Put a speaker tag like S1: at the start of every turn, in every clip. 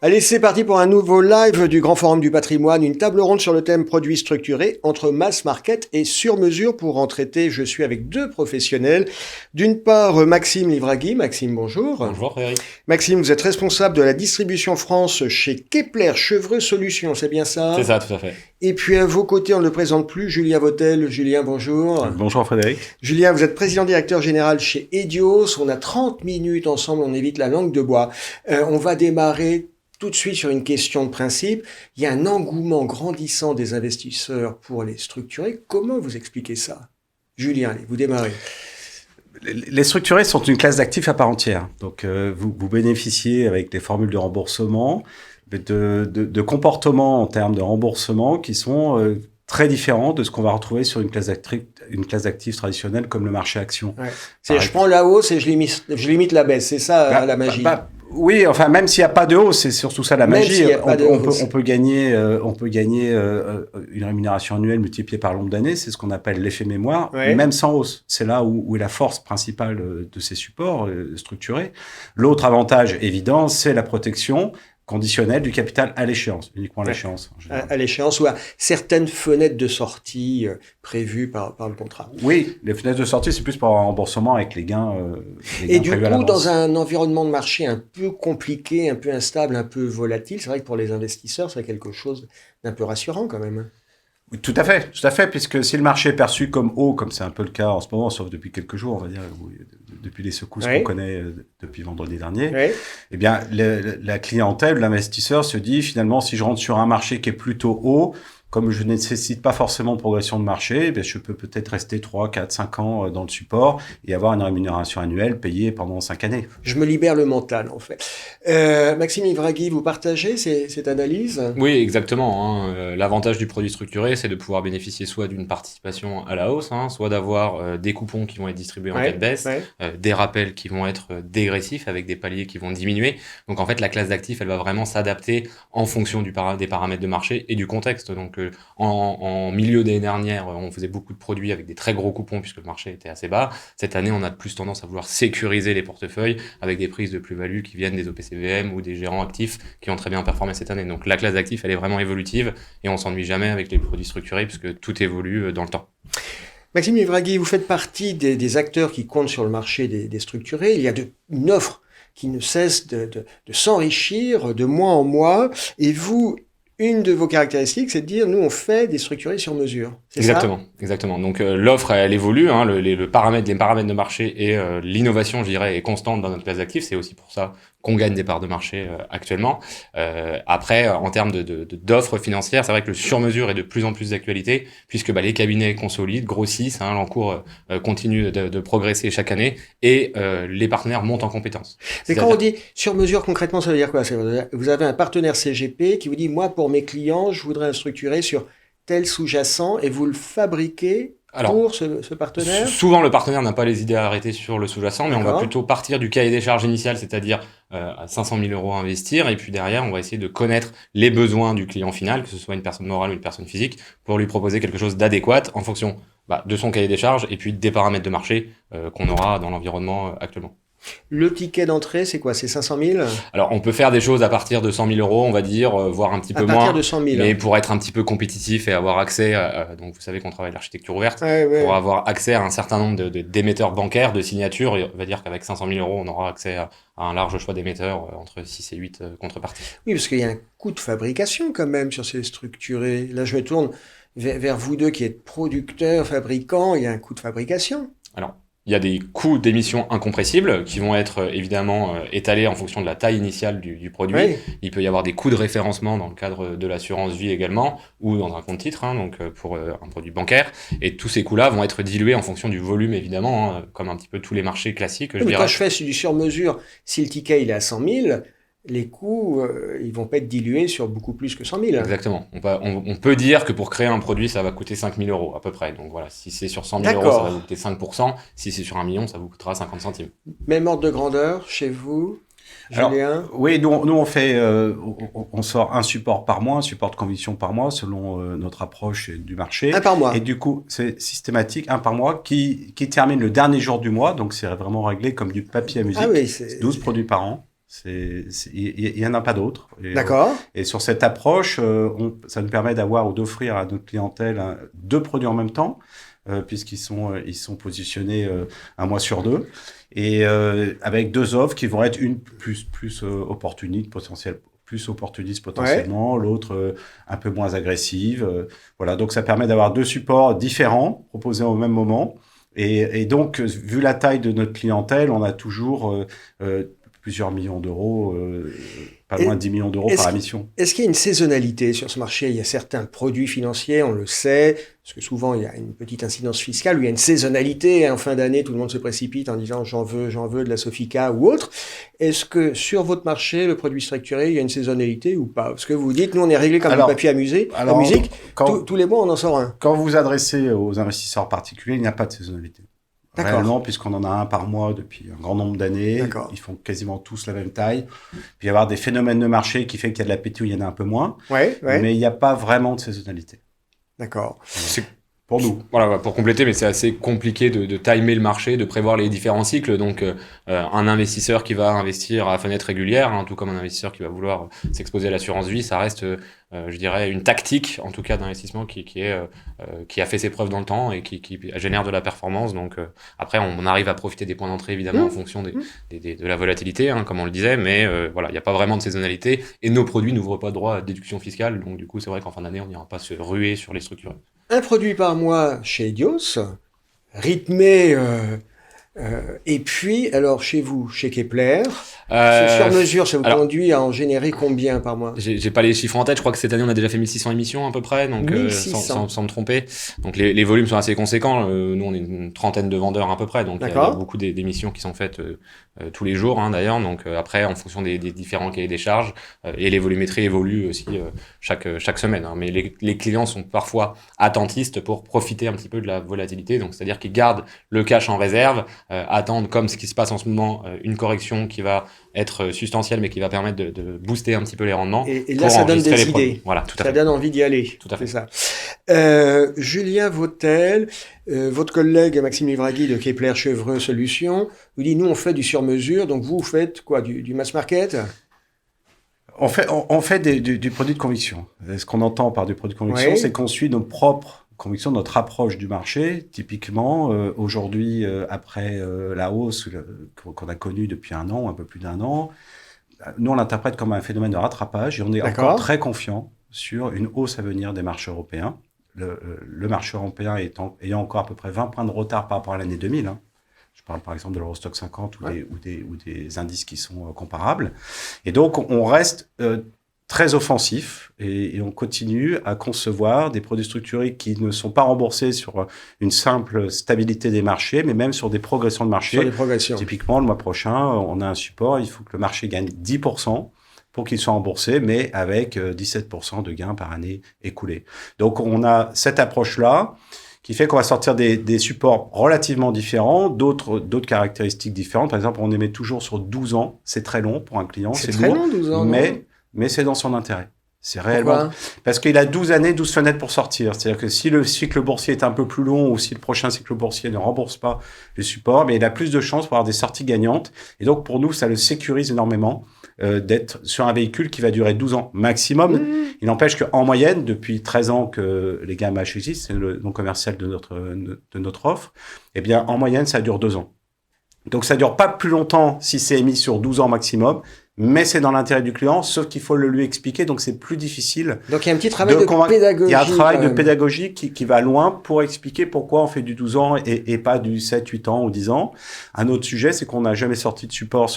S1: Allez, c'est parti pour un nouveau live du Grand Forum du Patrimoine, une table ronde sur le thème produits structurés entre mass market et sur mesure. Pour en traiter, je suis avec deux professionnels. D'une part, Maxime Livragui. Maxime, bonjour.
S2: Bonjour Frédéric.
S1: Maxime, vous êtes responsable de la distribution France chez Kepler Chevreux Solutions, c'est bien ça?
S2: C'est ça, tout à fait.
S1: Et puis à vos côtés, on ne le présente plus, Julien Vautel. Julien, bonjour.
S3: Bonjour Frédéric.
S1: Julien, vous êtes président directeur général chez Edios. On a 30 minutes ensemble, on évite la langue de bois. On va démarrer tout de suite sur une question de principe. Il y a un engouement grandissant des investisseurs pour les structurer. Comment vous expliquez ça? Julien, allez, vous démarrez.
S3: Les structurés sont une classe d'actifs à part entière. Donc, vous bénéficiez avec les formules de remboursement de comportements en termes de remboursement qui sont très différents de ce qu'on va retrouver sur une classe d'actifs traditionnelle comme le marché action.
S1: Ouais. C'est-à-dire, je prends la hausse et je limite la baisse. C'est ça la magie.
S3: Oui, enfin, même s'il n'y a pas de hausse, c'est surtout ça la magie. On peut gagner une rémunération annuelle multipliée par le nombre d'années. C'est ce qu'on appelle l'effet mémoire, même sans hausse. C'est là où est la force principale de ces supports structurés. L'autre avantage évident, c'est la protection conditionnelle du capital à l'échéance, uniquement à l'échéance.
S1: À l'échéance ou à certaines fenêtres de sortie prévues par le contrat.
S3: Oui, les fenêtres de sortie, c'est plus pour un remboursement avec les gains.
S1: Et du coup, dans un environnement de marché un peu compliqué, un peu instable, un peu volatile, c'est vrai que pour les investisseurs, c'est quelque chose d'un peu rassurant quand même.
S3: Oui, tout à fait, puisque si le marché est perçu comme haut, comme c'est un peu le cas en ce moment, sauf depuis quelques jours, on va dire, depuis les secousses qu'on connaît depuis vendredi dernier, eh bien, la clientèle, l'investisseur se dit, finalement, si je rentre sur un marché qui est plutôt haut, comme je ne nécessite pas forcément de progression de marché, eh je peux peut-être rester 3, 4, 5 ans dans le support et avoir une rémunération annuelle payée pendant 5 années.
S1: Je me libère le mental, en fait. Maxime Livragui, vous partagez cette analyse?
S2: Oui, exactement. L'avantage du produit structuré, c'est de pouvoir bénéficier soit d'une participation à la hausse, soit d'avoir des coupons qui vont être distribués en cas de baisse, des rappels qui vont être dégressifs avec des paliers qui vont diminuer. Donc en fait, la classe d'actifs, elle va vraiment s'adapter en fonction des paramètres de marché et du contexte. Donc en milieu d'année dernière, on faisait beaucoup de produits avec des très gros coupons puisque le marché était assez bas. Cette année, on a plus tendance à vouloir sécuriser les portefeuilles avec des prises de plus-value qui viennent des OPCVM ou des gérants actifs qui ont très bien performé cette année. Donc la classe d'actifs, elle est vraiment évolutive et on s'ennuie jamais avec les produits structurés puisque tout évolue dans le temps.
S1: Maxime Livragui, vous faites partie des acteurs qui comptent sur le marché des structurés. Il y a une offre qui ne cesse de s'enrichir de mois en mois et vous, une de vos caractéristiques, c'est de dire, nous, on fait des structurés sur mesure. C'est
S2: Exactement. Donc, l'offre, elle évolue, les paramètres de marché et l'innovation, je dirais, est constante dans notre classe d'actifs. C'est aussi pour ça qu'on gagne des parts de marché actuellement. Après, en termes d'offres financières, c'est vrai que le sur-mesure est de plus en plus d'actualité, puisque les cabinets consolident, grossissent, l'encours continue de progresser chaque année, et les partenaires montent en compétences.
S1: Mais quand on dit sur-mesure, concrètement, ça veut dire quoi? Vous avez un partenaire CGP qui vous dit, moi, pour mes clients, je voudrais un structuré sur tel sous-jacent, et vous le fabriquez pour ce partenaire?
S2: Souvent, le partenaire n'a pas les idées arrêtées sur le sous-jacent, mais on va plutôt partir du cahier des charges initial, c'est-à-dire à 500 000 € à investir, et puis derrière, on va essayer de connaître les besoins du client final, que ce soit une personne morale ou une personne physique, pour lui proposer quelque chose d'adéquat en fonction de son cahier des charges et puis des paramètres de marché qu'on aura dans l'environnement actuellement.
S1: Le ticket d'entrée, c'est quoi? C'est 500 000?
S2: Alors, on peut faire des choses à partir de 100 000 €, on va dire, voire un petit peu moins. À
S1: partir de 100 000.
S2: Mais pour être un petit peu compétitif et avoir accès, donc vous savez qu'on travaille l'architecture ouverte, pour avoir accès à un certain nombre d'émetteurs bancaires, de signatures, on va dire qu'avec 500 000 €, on aura accès à un large choix d'émetteurs, entre 6 et 8 contreparties.
S1: Oui, parce qu'il y a un coût de fabrication quand même sur ces structurés. Là, je me tourne vers vous deux qui êtes producteurs, fabricants, il y a un coût de fabrication.
S2: Alors, il y a des coûts d'émission incompressibles qui vont être évidemment étalés en fonction de la taille initiale du produit. Oui. Il peut y avoir des coûts de référencement dans le cadre de l'assurance vie également, ou dans un compte titre, donc pour un produit bancaire. Et tous ces coûts-là vont être dilués en fonction du volume évidemment, comme un petit peu tous les marchés classiques.
S1: Oui, mais quand je fais du sur-mesure, si le ticket il est à 100 000, les coûts, ils vont pas être dilués sur beaucoup plus que 100 000.
S2: Exactement. On peut dire que pour créer un produit, ça va coûter 5 000 € à peu près. Donc voilà, si c'est sur 100 000 €, ça va vous coûter 5%. Si c'est sur 1 million, ça vous coûtera 50 centimes.
S1: Même ordre de grandeur chez vous, Julien?
S3: Alors, oui, nous on fait, on sort un support par mois, un support de conviction par mois selon notre approche du marché.
S1: Un par mois.
S3: Et du coup, c'est systématique, un par mois qui termine le dernier jour du mois. Donc c'est vraiment réglé comme du papier à musique.
S1: Ah oui,
S3: c'est 12 produits par an. Il y en a pas d'autres.
S1: D'accord.
S3: Et sur cette approche, ça nous permet d'avoir ou d'offrir à notre clientèle deux produits en même temps, puisqu'ils sont positionnés un mois sur deux, et avec deux offres qui vont être une plus opportuniste potentiellement, l'autre un peu moins agressive. Voilà, donc ça permet d'avoir deux supports différents proposés au même moment. Et donc, vu la taille de notre clientèle, on a toujours plusieurs millions d'euros, pas loin de 10 millions d'euros par émission.
S1: Est-ce qu'il y a une saisonnalité sur ce marché? Il y a certains produits financiers, on le sait, parce que souvent il y a une petite incidence fiscale, où il y a une saisonnalité. En fin d'année, tout le monde se précipite en disant j'en veux de la Sofica ou autre. Est-ce que sur votre marché, le produit structuré, il y a une saisonnalité ou pas? Parce que vous dites, nous on est réglé comme du papier à musique, tous les mois on en sort un.
S3: Quand vous vous adressez aux investisseurs particuliers, il n'y a pas de saisonnalité. Réellement, puisqu'on en a un par mois depuis un grand nombre d'années. Ils font quasiment tous la même taille. Puis il y avoir des phénomènes de marché qui fait qu'il y a de l'appétit où il y en a un peu moins. Mais il n'y a pas vraiment de saisonnalité.
S1: D'accord.
S2: C'est
S3: pour nous.
S2: Voilà, pour compléter, mais c'est assez compliqué de timer le marché, de prévoir les différents cycles. Donc, un investisseur qui va investir à fenêtre régulière, hein, tout comme un investisseur qui va vouloir s'exposer à l'assurance vie, ça reste, je dirais, une tactique, en tout cas, d'investissement qui a fait ses preuves dans le temps et qui génère de la performance. Donc, après, on arrive à profiter des points d'entrée, évidemment, en fonction de la volatilité, hein, comme on le disait, mais voilà, il n'y a pas vraiment de saisonnalité et nos produits n'ouvrent pas droit à déduction fiscale. Donc, du coup, c'est vrai qu'en fin d'année, on n'ira pas se ruer sur les structurés.
S1: Un produit par mois chez Edios, rythmé, et puis, alors chez vous, chez Kepler, sur mesure, ça vous conduit à en générer combien par mois?
S2: J'ai pas les chiffres en tête, je crois que cette année on a déjà fait 1600 émissions à peu près, donc sans me tromper. Donc les volumes sont assez conséquents, nous on est une trentaine de vendeurs à peu près, donc il y a beaucoup d'émissions qui sont faites tous les jours d'ailleurs, donc après en fonction des différents cahiers des charges, et les volumétries évoluent aussi chaque semaine, hein. Mais les clients sont parfois attentistes pour profiter un petit peu de la volatilité, donc c'est-à-dire qu'ils gardent le cash en réserve, attendent comme ce qui se passe en ce moment, une correction qui va être substantielle mais qui va permettre de booster un petit peu les rendements.
S1: Et là ça donne des idées,
S2: voilà, tout à fait.
S1: Ça donne envie d'y aller.
S2: Tout à fait.
S1: C'est ça. Julien Vautel, votre collègue Maxime Livragui de Kepler Chevreux Solutions, vous dit nous on fait du sur-mesure, donc vous faites quoi, du mass market?
S3: On fait du produit de conviction. Ce qu'on entend par du produit de conviction, c'est qu'on suit nos propres conviction, notre approche du marché. Typiquement, aujourd'hui, après la hausse qu'on a connue depuis un an, un peu plus d'un an, nous, on l'interprète comme un phénomène de rattrapage et on est encore très confiant sur une hausse à venir des marchés européens. Le marché européen ayant encore à peu près 20 points de retard par rapport à l'année 2000. Hein. Je parle par exemple de l'Eurostock 50 ou des indices qui sont comparables. Et donc, on reste très offensif et on continue à concevoir des produits structurés qui ne sont pas remboursés sur une simple stabilité des marchés, mais même sur des progressions de marché.
S1: Sur des progressions.
S3: Typiquement, le mois prochain, on a un support, il faut que le marché gagne 10% pour qu'il soit remboursé, mais avec 17% de gains par année écoulée. Donc, on a cette approche-là qui fait qu'on va sortir des supports relativement différents, d'autres caractéristiques différentes. Par exemple, on émet toujours sur 12 ans. C'est très long pour un client.
S1: C'est très long, 12 ans.
S3: Mais c'est dans son intérêt. C'est réellement. Parce qu'il a 12 années, 12 fenêtres pour sortir. C'est-à-dire que si le cycle boursier est un peu plus long ou si le prochain cycle boursier ne rembourse pas le support, mais il a plus de chances pour avoir des sorties gagnantes. Et donc, pour nous, ça le sécurise énormément d'être sur un véhicule qui va durer 12 ans maximum. Il n'empêche qu'en moyenne, depuis 13 ans que les gammes H existent, c'est le nom commercial de notre offre, eh bien, en moyenne, ça dure 2 ans. Donc, ça dure pas plus longtemps si c'est émis sur 12 ans maximum, mais c'est dans l'intérêt du client, sauf qu'il faut le lui expliquer, donc c'est plus difficile.
S1: Donc il y a un petit travail de pédagogie.
S3: Il y a un travail de pédagogie qui va loin pour expliquer pourquoi on fait du 12 ans et pas du 7, 8 ans ou 10 ans. Un autre sujet, c'est qu'on n'a jamais sorti de support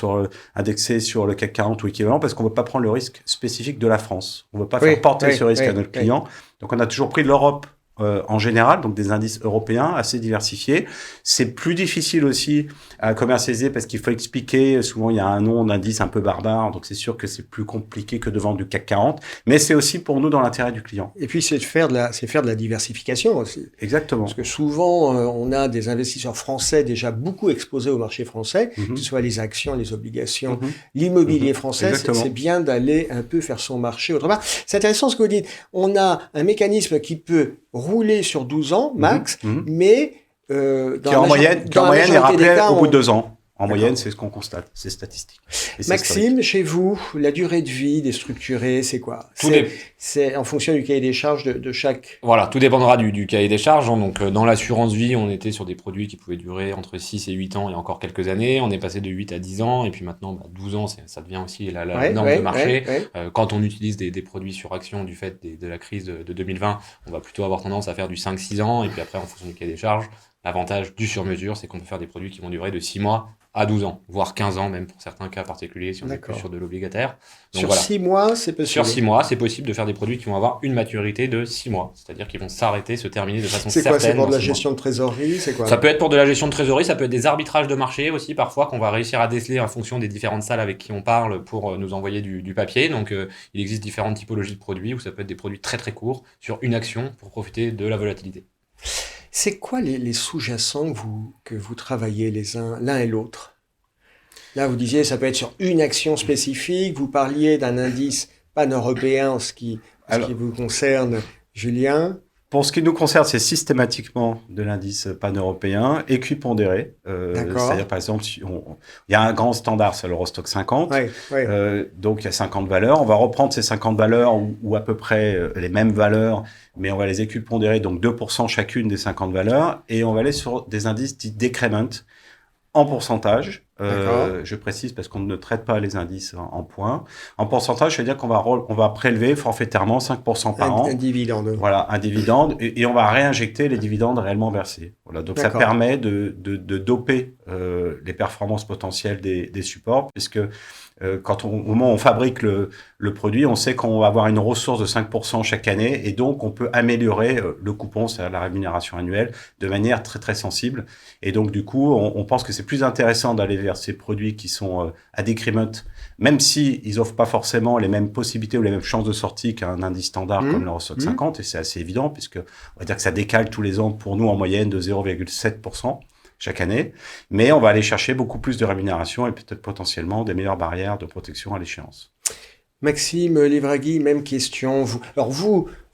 S3: indexé sur le CAC 40 ou équivalent parce qu'on ne veut pas prendre le risque spécifique de la France. On ne veut pas faire porter ce risque à notre client. Donc on a toujours pris de l'Europe en général, donc des indices européens assez diversifiés. C'est plus difficile aussi à commercialiser parce qu'il faut expliquer. Souvent, il y a un nom d'indice un peu barbare, donc c'est sûr que c'est plus compliqué que de vendre du CAC 40. Mais c'est aussi pour nous dans l'intérêt du client.
S1: Et puis, c'est faire de la diversification aussi.
S3: Exactement.
S1: Parce que souvent, on a des investisseurs français déjà beaucoup exposés au marché français, que ce soit les actions, les obligations, l'immobilier français. C'est bien d'aller un peu faire son marché autre part. C'est intéressant ce que vous dites. On a un mécanisme qui peut rouler sur 12 ans max, mais
S3: qui en moyenne est rappelé au bout de 2 ans. En moyenne, c'est ce qu'on constate, c'est statistique.
S1: Maxime, chez vous, la durée de vie des structurés, c'est quoi? C'est en fonction du cahier des charges de chaque...
S2: Voilà, tout dépendra du cahier des charges. Donc, dans l'assurance vie, on était sur des produits qui pouvaient durer entre 6 et 8 ans il y a encore quelques années. On est passé de 8 à 10 ans. Et puis maintenant, 12 ans, ça devient aussi la norme de marché. Quand on utilise des produits sur action du fait de la crise de 2020, on va plutôt avoir tendance à faire du 5-6 ans. Et puis après, en fonction du cahier des charges, l'avantage du sur-mesure, c'est qu'on peut faire des produits qui vont durer de 6 mois à 12 ans, voire 15 ans, même pour certains cas particuliers, si on est plus sur de l'obligataire.
S1: Donc, sur 6 mois, c'est possible?
S2: Sur 6 mois, c'est possible de faire des produits qui vont avoir une maturité de 6 mois. C'est-à-dire qu'ils vont s'arrêter, se terminer de façon certaine.
S1: C'est quoi? C'est pour de la gestion de trésorerie? C'est quoi?
S2: Ça peut être pour de la gestion de trésorerie, ça peut être des arbitrages de marché aussi, parfois, qu'on va réussir à déceler en fonction des différentes salles avec qui on parle pour nous envoyer du papier. Donc, il existe différentes typologies de produits où ça peut être des produits très très courts sur une action pour profiter de la volatilité.
S1: C'est quoi les sous-jacents que vous travaillez l'un et l'autre? Là, vous disiez, ça peut être sur une action spécifique. Vous parliez d'un indice pan-européen en ce qui vous concerne, Julien.
S3: Pour ce qui nous concerne, c'est systématiquement de l'indice pan-européen, équipondéré. C'est-à-dire, par exemple, il y a un grand standard, c'est l'Eurostoxx 50. Donc, il y a 50 valeurs. On va reprendre ces 50 valeurs ou à peu près les mêmes valeurs, mais on va les équipondérer, donc 2% chacune des 50 valeurs. Et on va aller sur des indices dits decrement en pourcentage. Je précise parce qu'on ne traite pas les indices en points. En pourcentage, ça veut dire qu'on va prélever forfaitairement 5% par an.
S1: Un dividende.
S3: Voilà, un dividende. Et on va réinjecter les dividendes réellement versés. Voilà, donc ça permet de doper les performances potentielles des supports, puisque au moment où on fabrique le produit, on sait qu'on va avoir une ressource de 5% chaque année, et donc on peut améliorer le coupon, c'est-à-dire la rémunération annuelle, de manière très très sensible. Et donc du coup, on pense que c'est plus intéressant d'aller vers ces produits qui sont à decrement, même si ils offrent pas forcément les mêmes possibilités ou les mêmes chances de sortie qu'un indice standard comme l'Eurostoxx 50, et c'est assez évident, puisque on va dire que ça décale tous les ans pour nous en moyenne de 0,7%. Chaque année, mais on va aller chercher beaucoup plus de rémunération et peut-être potentiellement des meilleures barrières de protection à l'échéance.
S1: Maxime Livragui, même question.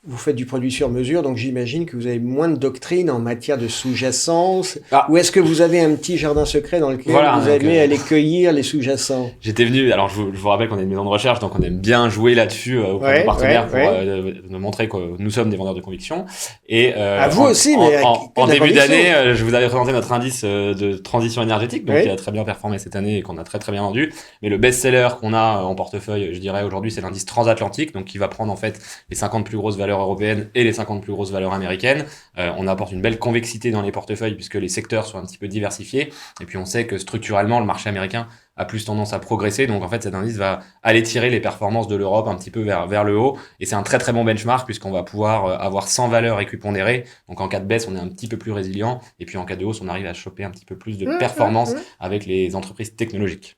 S1: Vous faites du produit sur mesure, donc j'imagine que vous avez moins de doctrine en matière de sous-jacence. Ou est-ce que vous avez un petit jardin secret dans lequel vous aimez aller cueillir les sous-jacents?
S2: J'étais venu, alors je vous rappelle qu'on est une maison de recherche, donc on aime bien jouer là-dessus auprès de nos partenaires pour nous montrer que nous sommes des vendeurs de conviction. Et
S1: vous aussi, mais
S2: en début d'année, je vous avais présenté notre indice de transition énergétique, donc qui a très bien performé cette année et qu'on a très très bien vendu. Mais le best-seller qu'on a en portefeuille, je dirais aujourd'hui, c'est l'indice transatlantique, donc qui va prendre en fait les 50 plus grosses valeurs européennes et les 50 plus grosses valeurs américaines. On apporte une belle convexité dans les portefeuilles puisque les secteurs sont un petit peu diversifiés. Et puis on sait que structurellement, le marché américain a plus tendance à progresser. Donc en fait, cet indice va aller tirer les performances de l'Europe un petit peu vers le haut. Et c'est un très très bon benchmark puisqu'on va pouvoir avoir 100 valeurs équipondérées. Donc en cas de baisse, on est un petit peu plus résilient. Et puis en cas de hausse, on arrive à choper un petit peu plus de performance avec les entreprises technologiques.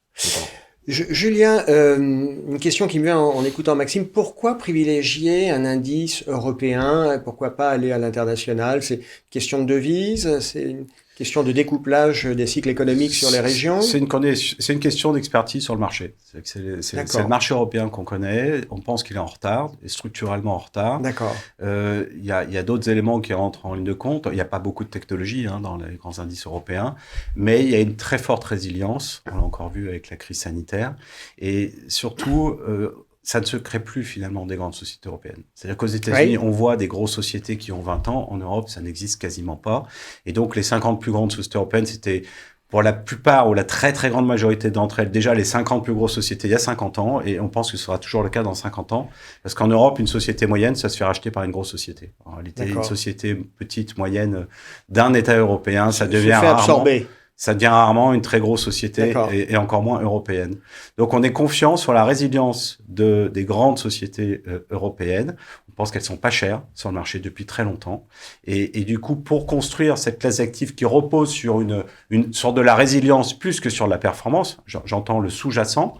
S1: Julien, une question qui me vient en écoutant Maxime. Pourquoi privilégier un indice européen? Pourquoi pas aller à l'international? C'est une question de devise? C'est une question de découplage des cycles économiques sur les régions?
S3: C'est une question d'expertise sur le marché. C'est le marché européen qu'on connaît. On pense qu'il est en retard, et structurellement en retard.
S1: D'accord.
S3: Il y a d'autres éléments qui rentrent en ligne de compte. Il n'y a pas beaucoup de technologie dans les grands indices européens, mais il y a une très forte résilience. On l'a encore vu avec la crise sanitaire. Et surtout, ça ne se crée plus finalement des grandes sociétés européennes. C'est-à-dire qu'aux États-Unis, on voit des grosses sociétés qui ont 20 ans. En Europe, ça n'existe quasiment pas. Et donc, les 50 plus grandes sociétés européennes, c'était pour la plupart ou la très très grande majorité d'entre elles, déjà les 50 plus grosses sociétés il y a 50 ans, et on pense que ce sera toujours le cas dans 50 ans, parce qu'en Europe, une société moyenne, ça se fait racheter par une grosse société. En réalité, une société petite, moyenne d'un État européen, ça devient rarement une très grosse société et encore moins européenne. Donc, on est confiant sur la résilience des grandes sociétés européennes. On pense qu'elles sont pas chères sur le marché depuis très longtemps. Et du coup, pour construire cette classe d'actifs qui repose sur une sorte de la résilience plus que sur la performance, j'entends le sous-jacent,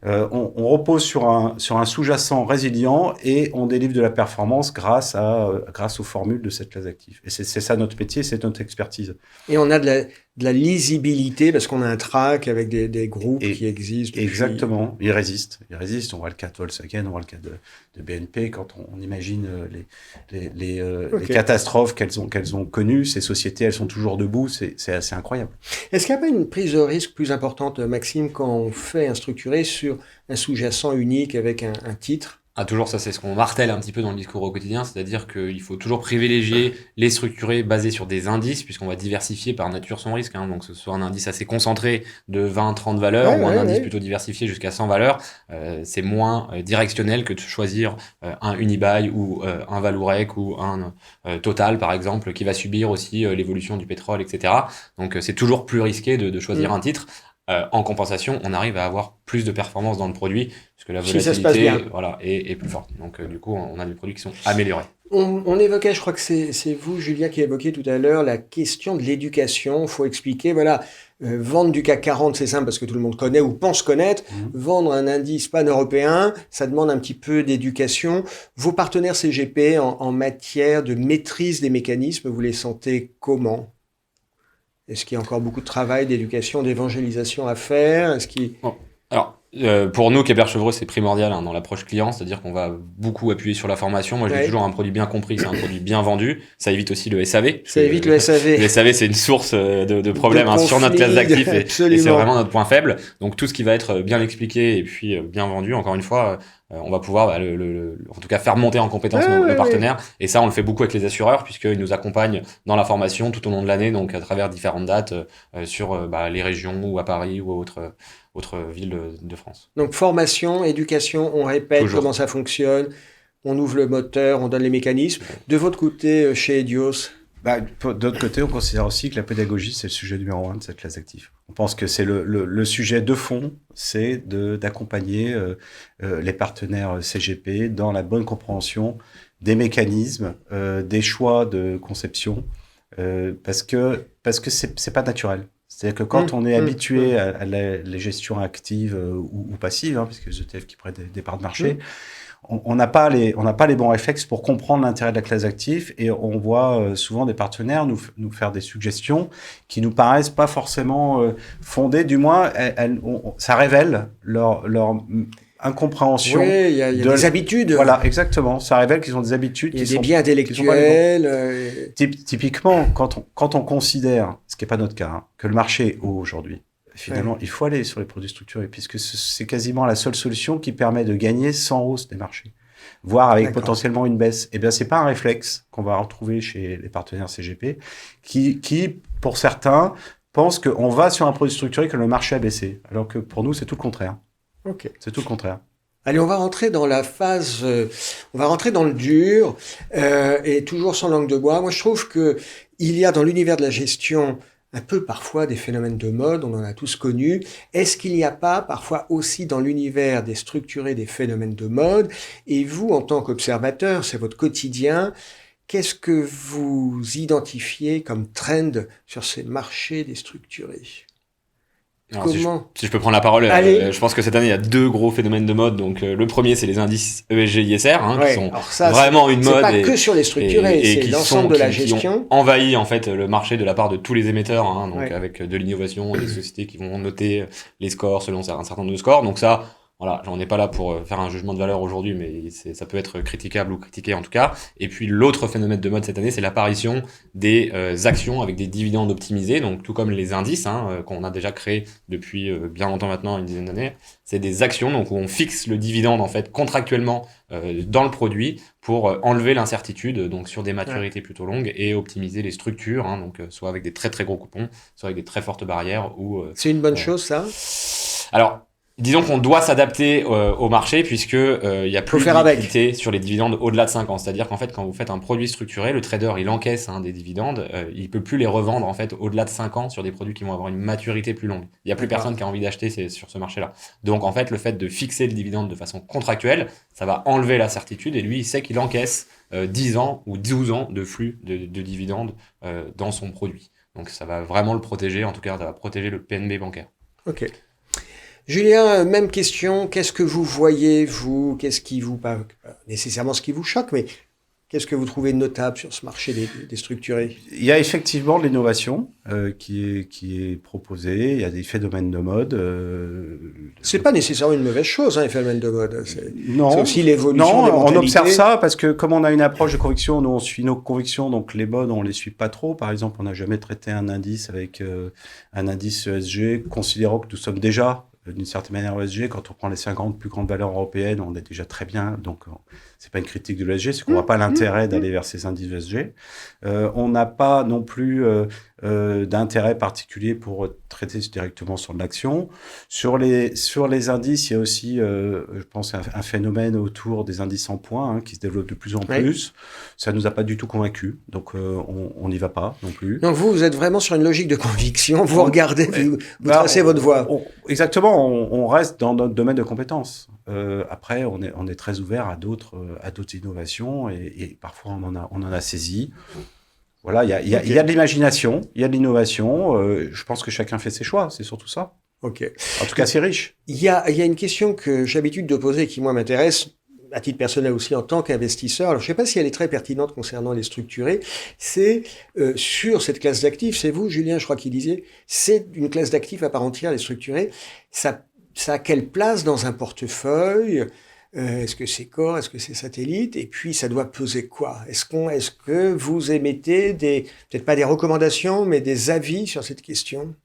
S3: on repose sur un sous-jacent résilient et on délivre de la performance grâce aux formules de cette classe d'actifs. Et c'est ça notre métier, c'est notre expertise.
S1: Et on a de de la lisibilité, parce qu'on a un track avec des groupes qui existent.
S3: Exactement, ils résistent. On voit le cas de Volkswagen, on voit le cas de BNP, quand on imagine les catastrophes qu'elles ont connues, ces sociétés, elles sont toujours debout, c'est assez incroyable.
S1: Est-ce qu'il n'y a pas une prise de risque plus importante, Maxime, quand on fait un structuré sur un sous-jacent unique avec un titre?
S2: Toujours, ça c'est ce qu'on martèle un petit peu dans le discours au quotidien, c'est-à-dire qu'il faut toujours privilégier les structurés basés sur des indices, puisqu'on va diversifier par nature son risque, donc que ce soit un indice assez concentré de 20-30 valeurs ou un indice plutôt diversifié jusqu'à 100 valeurs, c'est moins directionnel que de choisir un Unibail ou un Valourec ou un Total par exemple, qui va subir aussi l'évolution du pétrole, etc. Donc c'est toujours plus risqué de choisir un titre. En compensation, on arrive à avoir plus de performance dans le produit, puisque la volatilité est plus forte. Donc, du coup, on a des produits qui sont améliorés.
S1: On évoquait, je crois que c'est vous, Julien, qui évoquiez tout à l'heure la question de l'éducation. Il faut expliquer, vendre du CAC 40, c'est simple parce que tout le monde connaît ou pense connaître. Vendre un indice pan-européen, ça demande un petit peu d'éducation. Vos partenaires CGP en matière de maîtrise des mécanismes, vous les sentez comment ? Est-ce qu'il y a encore beaucoup de travail, d'éducation, d'évangélisation à faire?
S2: Alors, pour nous, Kepler-Chevreux, c'est primordial dans l'approche client, c'est-à-dire qu'on va beaucoup appuyer sur la formation. Moi, je dis toujours un produit bien compris, c'est un produit bien vendu. Ça évite aussi le SAV.
S1: Ça évite le SAV.
S2: Le SAV, c'est une source de problèmes sur notre classe d'actifs et c'est vraiment notre point faible. Donc, tout ce qui va être bien expliqué et puis bien vendu, encore une fois, on va pouvoir en tout cas faire monter en compétence nos partenaires. Et ça, on le fait beaucoup avec les assureurs puisqu'ils nous accompagnent dans la formation tout au long de l'année, donc à travers différentes dates sur les régions ou à Paris ou autres villes de France.
S1: Donc formation, éducation, on répète comment ça fonctionne, on ouvre le moteur, on donne les mécanismes. De votre côté, chez Edios?
S3: D'autre côté, on considère aussi que la pédagogie, c'est le sujet numéro 1 de cette classe d'actifs. On pense que c'est le sujet de fond, c'est d'accompagner les partenaires CGP dans la bonne compréhension des mécanismes, des choix de conception, parce que c'est pas naturel. C'est-à-dire que quand on est habitué à les gestions actives ou passives, puisque les ETF qui prennent des parts de marché, on n'a pas les bons réflexes pour comprendre l'intérêt de la classe d'actifs et on voit souvent des partenaires nous faire des suggestions qui nous paraissent pas forcément fondées, du moins ça révèle leur incompréhension.
S1: Oui, il y a des habitudes.
S3: Voilà, exactement. Ça révèle qu'ils ont des habitudes.
S1: Il y a des biais intellectuels.
S3: Typiquement, quand on considère, ce qui n'est pas notre cas, que le marché est haut aujourd'hui, finalement, il faut aller sur les produits structurés, puisque c'est quasiment la seule solution qui permet de gagner sans hausse des marchés, voire avec potentiellement une baisse. Eh bien, c'est pas un réflexe qu'on va retrouver chez les partenaires CGP, qui pour certains, pensent qu'on va sur un produit structuré que le marché a baissé, alors que pour nous, c'est tout le contraire. C'est tout le contraire.
S1: Allez, on va rentrer dans la phase, on va rentrer dans le dur, et toujours sans langue de bois. Moi, je trouve que il y a dans l'univers de la gestion un peu parfois des phénomènes de mode, on en a tous connus. Est-ce qu'il n'y a pas parfois aussi dans l'univers des structurés des phénomènes de mode? Et vous, en tant qu'observateur, c'est votre quotidien, qu'est-ce que vous identifiez comme trend sur ces marchés des structurés?
S2: Alors, si je peux prendre la parole, je pense que cette année il y a deux gros phénomènes de mode. Donc le premier, c'est les indices ESG ISR, qui sont vraiment une mode.
S1: C'est pas que sur les structurés, c'est l'ensemble de la gestion.
S2: Qui ont envahi en fait le marché de la part de tous les émetteurs, donc avec de l'innovation, des sociétés qui vont noter les scores selon un certain nombre de scores. Donc ça. Voilà, on n'est pas là pour faire un jugement de valeur aujourd'hui, mais ça peut être critiquable ou critiqué en tout cas. Et puis l'autre phénomène de mode cette année, c'est l'apparition des actions avec des dividendes optimisés, donc tout comme les indices qu'on a déjà créés depuis bien longtemps maintenant, une dizaine d'années. C'est des actions donc où on fixe le dividende en fait contractuellement dans le produit pour enlever l'incertitude donc sur des maturités plutôt longues et optimiser les structures, donc soit avec des très très gros coupons, soit avec des très fortes barrières ou.
S1: C'est une bonne chose ça.
S2: Alors. Disons qu'on doit s'adapter au marché puisque il y a plus de liquidité sur les dividendes au-delà de 5 ans. C'est-à-dire qu'en fait, quand vous faites un produit structuré, le trader, il encaisse des dividendes, il peut plus les revendre en fait au-delà de 5 ans sur des produits qui vont avoir une maturité plus longue. Il y a plus personne qui a envie d'acheter sur ce marché-là. Donc en fait, le fait de fixer le dividende de façon contractuelle, ça va enlever la certitude et lui, il sait qu'il encaisse 10 ans ou 12 ans de flux de dividendes dans son produit. Donc ça va vraiment le protéger, en tout cas, ça va protéger le PNB bancaire.
S1: Ok. Julien, même question, qu'est-ce que vous voyez, vous? Qu'est-ce qui vous, pas nécessairement ce qui vous choque, mais Qu'est-ce que vous trouvez notable sur ce marché des structurés?
S3: Il y a effectivement de l'innovation qui est proposée. Il y a des phénomènes de mode.
S1: C'est pas nécessairement une mauvaise chose, les phénomènes de mode.
S3: Non,
S1: c'est aussi l'évolution des mentalités.
S3: On observe ça parce que comme on a une approche de conviction, nous on suit nos convictions, donc les modes on les suit pas trop. Par exemple, on n'a jamais traité un indice avec un indice ESG, considérant que nous sommes déjà d'une certaine manière ESG. Quand on prend les 50 plus grandes valeurs européennes, on est déjà très bien. Donc, c'est pas une critique de l'ESG, c'est qu'on voit pas l'intérêt d'aller vers ces indices ESG. On n'a pas non plus d'intérêt particulier pour traiter directement sur l'action. Sur les indices, il y a aussi, je pense, un phénomène autour des indices en points qui se développe de plus en plus. Ça nous a pas du tout convaincus, donc on n'y va pas non plus.
S1: Donc vous êtes vraiment sur une logique de conviction. Vous regardez, vous tracez votre voie.
S3: Exactement. On reste dans notre domaine de compétences. Après, on est très ouvert à d'autres innovations et parfois on en a saisi. Voilà, il y a de l'imagination, il y a de l'innovation. Je pense que chacun fait ses choix. C'est surtout ça.
S1: Ok.
S3: En tout cas, c'est riche.
S1: Il y a une question que j'ai l'habitude de poser et qui moi m'intéresse, à titre personnel aussi en tant qu'investisseur. Alors je ne sais pas si elle est très pertinente concernant les structurés. C'est sur cette classe d'actifs. C'est vous, Julien, je crois qu'il disait, c'est une classe d'actifs à part entière, les structurés. Ça a quelle place dans un portefeuille? Est-ce que c'est corps? Est-ce que c'est satellite? Et puis, ça doit peser quoi? Est-ce que vous émettez peut-être pas des recommandations, mais des avis sur cette question?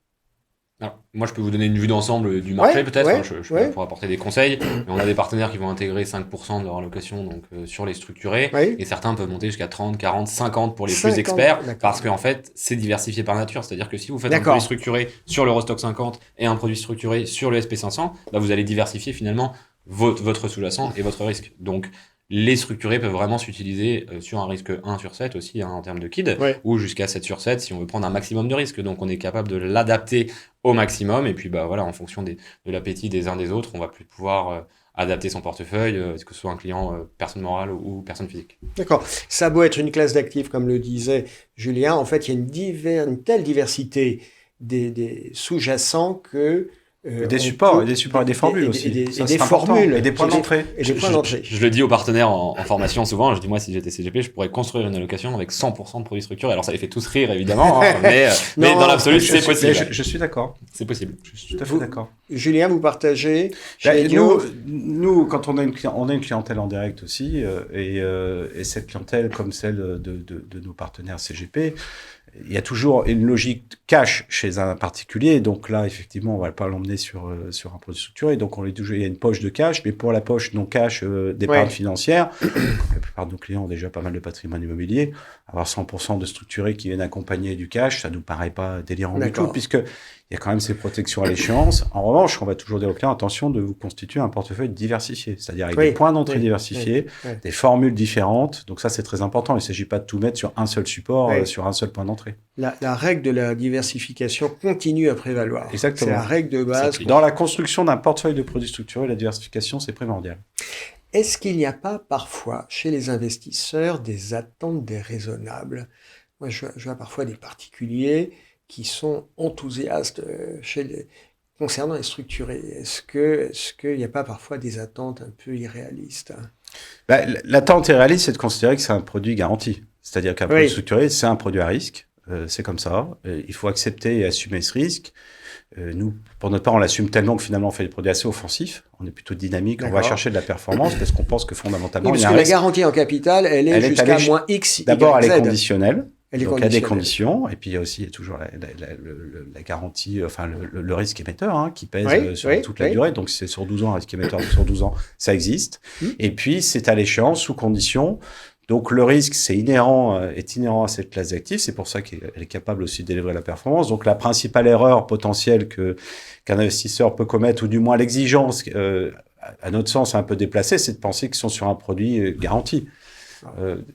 S2: Alors, moi, je peux vous donner une vue d'ensemble du marché, peut-être. Je peux pour apporter des conseils. Mais on a des partenaires qui vont intégrer 5% de leur allocation donc, sur les structurés. Et certains peuvent monter jusqu'à 30, 40, 50 pour les plus experts. Parce qu'en fait, c'est diversifié par nature. C'est-à-dire que si vous faites un produit structuré sur l'Eurostoxx 50 et un produit structuré sur le SP500, bah, vous allez diversifier finalement votre sous-jacent et votre risque. Donc, les structurés peuvent vraiment s'utiliser sur un risque 1 sur 7 aussi en termes de KID, ou jusqu'à 7 sur 7 si on veut prendre un maximum de risques. Donc on est capable de l'adapter au maximum et puis bah voilà, en fonction de l'appétit des uns des autres, on va plus pouvoir adapter son portefeuille, que ce soit un client personne morale ou personne physique.
S1: D'accord. Ça a beau être une classe d'actifs, comme le disait Julien, en fait il y a une telle diversité des sous-jacents que
S3: des supports et des formules aussi.
S1: Et des formules.
S3: Et des points d'entrée.
S2: Je le dis aux partenaires en formation souvent, je dis moi si j'étais CGP, je pourrais construire une allocation avec 100% de produits structurés. Alors ça les fait tous rire évidemment, mais dans l'absolu c'est possible.
S3: Je suis d'accord.
S2: C'est possible.
S3: Je suis tout à fait d'accord.
S1: Julien, vous partagez
S3: nous, quand on a une clientèle en direct aussi, et cette clientèle comme celle de nos partenaires CGP, il y a toujours une logique cash chez un particulier. Donc là, effectivement, on va pas l'emmener sur un produit structuré. Donc il y a une poche de cash, mais pour la poche non cash d'épargne financière, la plupart de nos clients ont déjà pas mal de patrimoine immobilier. Avoir 100% de structurés qui viennent accompagner du cash, ça nous paraît pas délirant du tout, puisque il y a quand même ces protections à l'échéance. En revanche, on va toujours dire aux clients, attention de vous constituer un portefeuille diversifié, c'est-à-dire avec des points d'entrée diversifiés, des formules différentes. Donc ça, c'est très important. Il ne s'agit pas de tout mettre sur un seul support, sur un seul point d'entrée.
S1: La règle de la diversification continue à prévaloir.
S3: Exactement.
S1: C'est la règle de base.
S3: Dans la construction d'un portefeuille de produits structurés, la diversification, c'est primordial.
S1: Est-ce qu'il n'y a pas parfois chez les investisseurs des attentes déraisonnables? Moi, je vois parfois des particuliers qui sont enthousiastes concernant les structurés. Est-ce qu'il n'y a pas parfois des attentes un peu irréalistes?
S3: L'attente irréaliste, c'est de considérer que c'est un produit garanti. C'est-à-dire qu'un produit structuré, c'est un produit à risque. C'est comme ça. Il faut accepter et assumer ce risque. Nous, pour notre part, on l'assume tellement que finalement, on fait des produits assez offensifs. On est plutôt dynamique. On va chercher de la performance parce qu'on pense que fondamentalement,
S1: parce que la garantie en capital, elle est jusqu'à moins X, Y, Z.
S3: D'abord, elle est conditionnelle.
S1: Donc,
S3: il y a des conditions, et puis il y a aussi toujours la garantie, enfin le risque émetteur qui pèse sur toute la durée. Donc c'est sur 12 ans, un risque émetteur sur 12 ans, ça existe. Et puis c'est à l'échéance, sous condition. Donc le risque, est inhérent à cette classe d'actifs. C'est pour ça qu'elle est capable aussi de délivrer la performance. Donc la principale erreur potentielle qu'un investisseur peut commettre, ou du moins l'exigence, à notre sens un peu déplacée, c'est de penser qu'ils sont sur un produit garanti.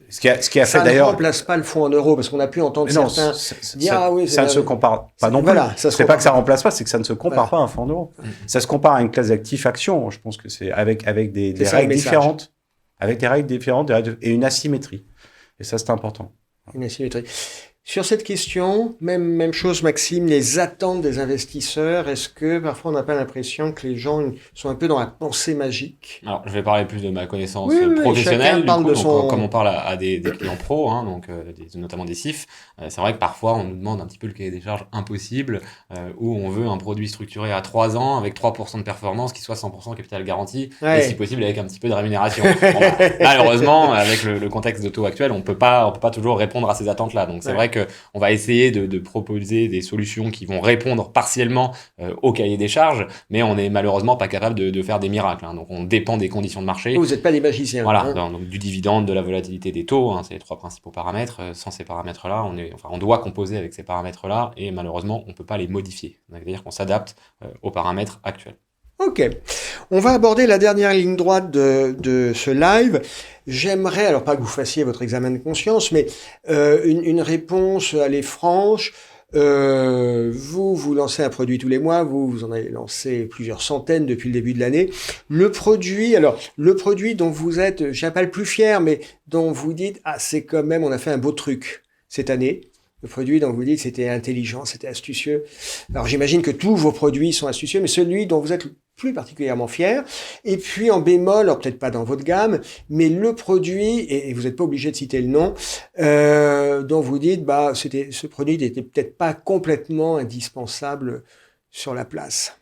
S3: Ce qui a fait d'ailleurs.
S1: Ça ne remplace pas le fonds en euros, parce qu'on a pu entendre certains dire
S3: ça ne se compare pas non plus. C'est pas que ça remplace pas, c'est que ça ne se compare pas à un fonds en euros. Ça se compare à une classe d'actifs actions. Je pense que c'est avec des règles différentes. Avec des règles différentes et une asymétrie. Et ça, c'est important.
S1: Une asymétrie. Sur cette question, même chose, Maxime, les attentes des investisseurs, est-ce que parfois on n'a pas l'impression que les gens sont un peu dans la pensée magique?
S2: Alors, je vais parler plus de ma connaissance
S1: Oui,
S2: professionnelle.
S1: parle de son...
S2: Comme on parle à des clients pros, hein, donc notamment des CIF, c'est vrai que parfois on nous demande un petit peu le cahier des charges impossible, où on veut un produit structuré à 3 ans avec 3% de performance qui soit 100% capital garanti, et si possible avec un petit peu de rémunération. Malheureusement, avec le contexte de taux actuel, on peut pas toujours répondre à ces attentes-là. Donc c'est vrai que on va essayer de proposer des solutions qui vont répondre partiellement au cahier des charges, mais on n'est malheureusement pas capable de faire des miracles. Hein. Donc on dépend des conditions de marché.
S1: Vous n'êtes pas des magiciens.
S2: Voilà,
S1: hein.
S2: donc du dividende, de la volatilité des taux, hein, c'est les 3 principaux paramètres. Sans ces paramètres-là, on doit composer avec ces paramètres-là, et malheureusement, on peut pas les modifier. C'est-à-dire qu'on s'adapte aux paramètres actuels.
S1: Ok. On va aborder la dernière ligne droite de ce live. J'aimerais, alors pas que vous fassiez votre examen de conscience, mais une réponse, allez, franche. Vous lancez un produit tous les mois, vous en avez lancé plusieurs centaines depuis le début de l'année. Le produit dont vous êtes, je ne pas le plus fier, mais dont vous dites, c'est quand même, on a fait un beau truc cette année. Le produit dont vous dites c'était intelligent, c'était astucieux. Alors j'imagine que tous vos produits sont astucieux, mais celui dont vous êtes le plus particulièrement fier. Et puis en bémol, alors peut-être pas dans votre gamme, mais le produit, et vous n'êtes pas obligé de citer le nom, dont vous dites ce produit n'était peut-être pas complètement indispensable sur la place.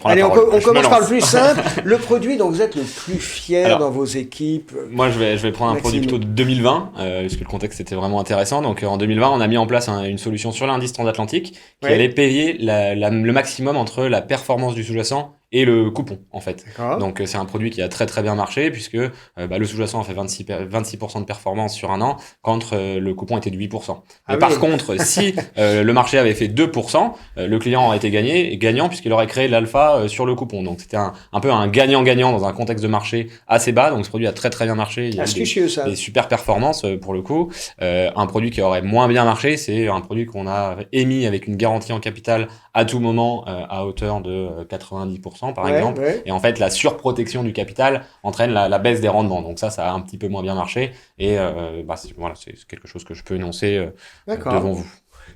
S2: Allez,
S1: on commence par le plus simple. Le produit dont vous êtes le plus fier dans vos équipes.
S2: Moi, je vais prendre un produit plutôt de 2020, puisque le contexte était vraiment intéressant. Donc, en 2020, on a mis en place une solution sur l'indice transatlantique qui allait payer le maximum entre la performance du sous-jacent et le coupon, en fait. Donc, c'est un produit qui a très très bien marché, puisque le sous-jacent a fait 26% de performance sur un an, quand le coupon était de 8%. Mais par contre, si le marché avait fait 2%, le client aurait été gagnant, puisqu'il aurait créé l'alpha sur le coupon. Donc, c'était un peu un gagnant-gagnant dans un contexte de marché assez bas. Donc, ce produit a très très bien marché. Il y a des super performances pour le coup. Un produit qui aurait moins bien marché, c'est un produit qu'on a émis avec une garantie en capital à tout moment à hauteur de 90%. Par exemple. Et en fait, la surprotection du capital entraîne la baisse des rendements. Donc ça a un petit peu moins bien marché. Et c'est quelque chose que je peux énoncer devant vous.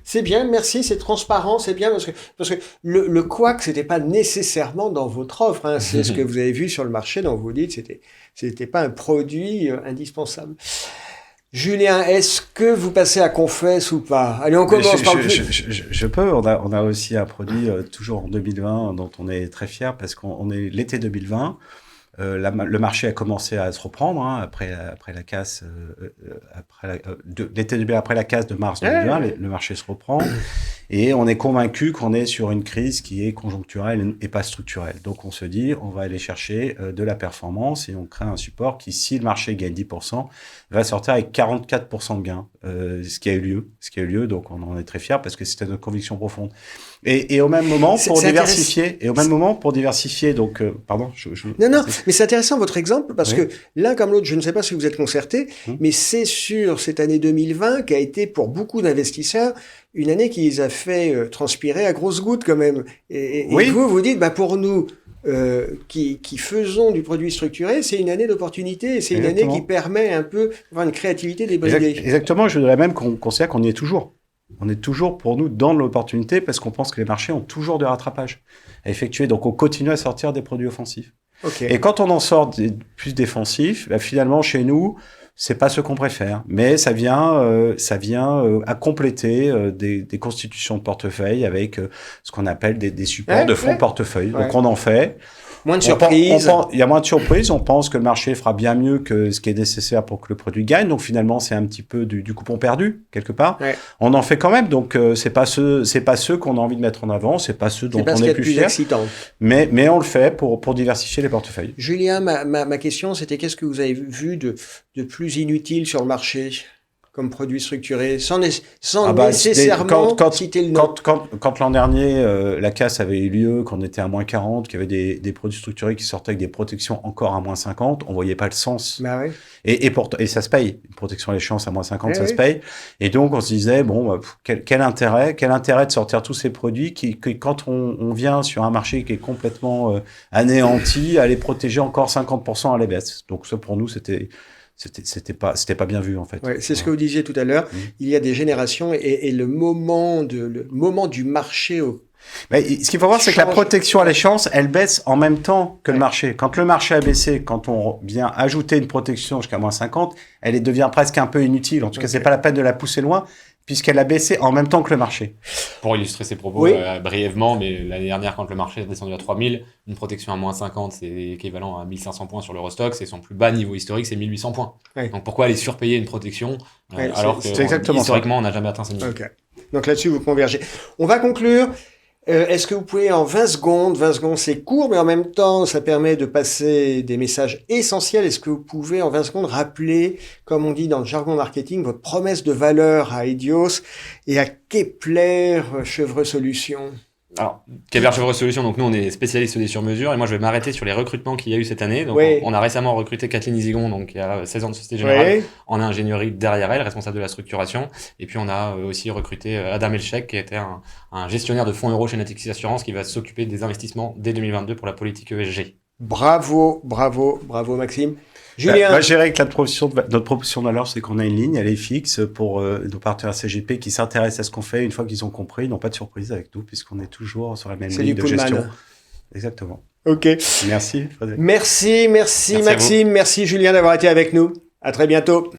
S1: C'est bien, merci, c'est transparent, c'est bien parce que le couac, c'était pas nécessairement dans votre offre, hein, c'est ce que vous avez vu sur le marché, donc vous dites c'était pas un produit indispensable. Julien, est-ce que vous passez à Confesse ou pas? Allez, on commence par le plus.
S3: Je peux. On a aussi un produit toujours en 2020 dont on est très fier parce qu'on est l'été 2020. Le marché a commencé à se reprendre après la casse, l'été 2020 après la casse de mars 2020. Le marché se reprend. Et on est convaincu qu'on est sur une crise qui est conjoncturelle et pas structurelle. Donc on se dit, on va aller chercher de la performance et on crée un support qui, si le marché gagne 10%, va sortir avec 44% de gains, ce qui a eu lieu. Donc on en est très fiers parce que c'était notre conviction profonde. Et au même moment, pour diversifier, donc, pardon.
S1: Non, mais c'est intéressant votre exemple parce que l'un comme l'autre, je ne sais pas si vous êtes concertés, mais c'est sur cette année 2020 qui a été pour beaucoup d'investisseurs une année qui les a fait transpirer à grosses gouttes quand même. Et vous dites, pour nous qui faisons du produit structuré, c'est une année d'opportunité, c'est une année qui permet un peu d'avoir une créativité, des bonnes idées.
S3: Exactement, je dirais même qu'on considère qu'on y est toujours. On est toujours pour nous dans l'opportunité parce qu'on pense que les marchés ont toujours de rattrapage à effectuer. Donc on continue à sortir des produits offensifs. Et quand on en sort plus défensifs, finalement chez nous, c'est pas ce qu'on préfère, mais ça vient à compléter des constitutions de portefeuille avec ce qu'on appelle des supports de fonds de portefeuille. Donc on en fait.
S1: Moins de surprises.
S3: Il y a moins de surprises. On pense que le marché fera bien mieux que ce qui est nécessaire pour que le produit gagne. Donc finalement, c'est un petit peu du coupon perdu quelque part. On en fait quand même. Donc c'est pas ceux qu'on a envie de mettre en avant. C'est pas ceux dont on est plus fier. Mais on le fait pour diversifier les portefeuilles.
S1: Julien, ma question, c'était qu'est-ce que vous avez vu de plus inutile sur le marché comme produit structuré, sans nécessairement citer le nom.
S3: Quand l'an dernier, la casse avait eu lieu, qu'on était à moins 40, qu'il y avait des produits structurés qui sortaient avec des protections encore à moins 50, on voyait pas le sens. Et ça se paye. Une protection à l'échéance à moins 50, ça se paye. Et donc, on se disait, quel intérêt de sortir tous ces produits qui quand on vient sur un marché qui est complètement anéanti, à les protéger encore 50% à la baisse. Donc, ça, pour nous, c'était c'était pas bien vu en fait.
S1: Ouais, c'est ce que vous disiez tout à l'heure. Il y a des générations et le moment du marché
S3: Mais ce qu'il faut voir, c'est que la protection à l'échéance, elle baisse en même temps que le marché. Quand le marché a baissé, quand on vient ajouter une protection jusqu'à moins 50, elle devient presque un peu inutile. En tout cas, c'est pas la peine de la pousser loin, puisqu'elle a baissé en même temps que le marché.
S2: Pour illustrer ses propos brièvement, mais l'année dernière, quand le marché est descendu à 3000, une protection à moins 50, c'est équivalent à 1500 points sur l'Eurostoxx, et son plus bas niveau historique, c'est 1800 points. Ouais. Donc pourquoi aller surpayer une protection alors que historiquement, on n'a jamais atteint ce niveau.
S1: Okay. Donc là-dessus, vous convergez. On va conclure. Est-ce que vous pouvez en 20 secondes c'est court, mais en même temps, ça permet de passer des messages essentiels. Est-ce que vous pouvez en 20 secondes rappeler, comme on dit dans le jargon marketing, votre promesse de valeur à Edios et à Kepler Chevreux Solutions?
S2: Alors, Kepler Chevreux Solutions, donc nous on est spécialiste des sur-mesures et moi je vais m'arrêter sur les recrutements qu'il y a eu cette année. Donc on a récemment recruté Kathleen Isigon, donc qui a 16 ans de Société Générale en ingénierie derrière elle, responsable de la structuration. Et puis on a aussi recruté Adam Elchek, qui était un gestionnaire de fonds euros chez Natixis Assurance, qui va s'occuper des investissements dès 2022 pour la politique ESG.
S1: Bravo Maxime. Julien.
S3: Moi, je dirais que notre proposition de valeur, c'est qu'on a une ligne, elle est fixe pour nos partenaires CGP qui s'intéressent à ce qu'on fait. Une fois qu'ils ont compris, ils n'ont pas de surprise avec nous, puisqu'on est toujours sur la même ligne de gestion. Exactement.
S1: Ok.
S3: Merci, Frédéric.
S1: Merci Maxime, merci Julien d'avoir été avec nous. À très bientôt.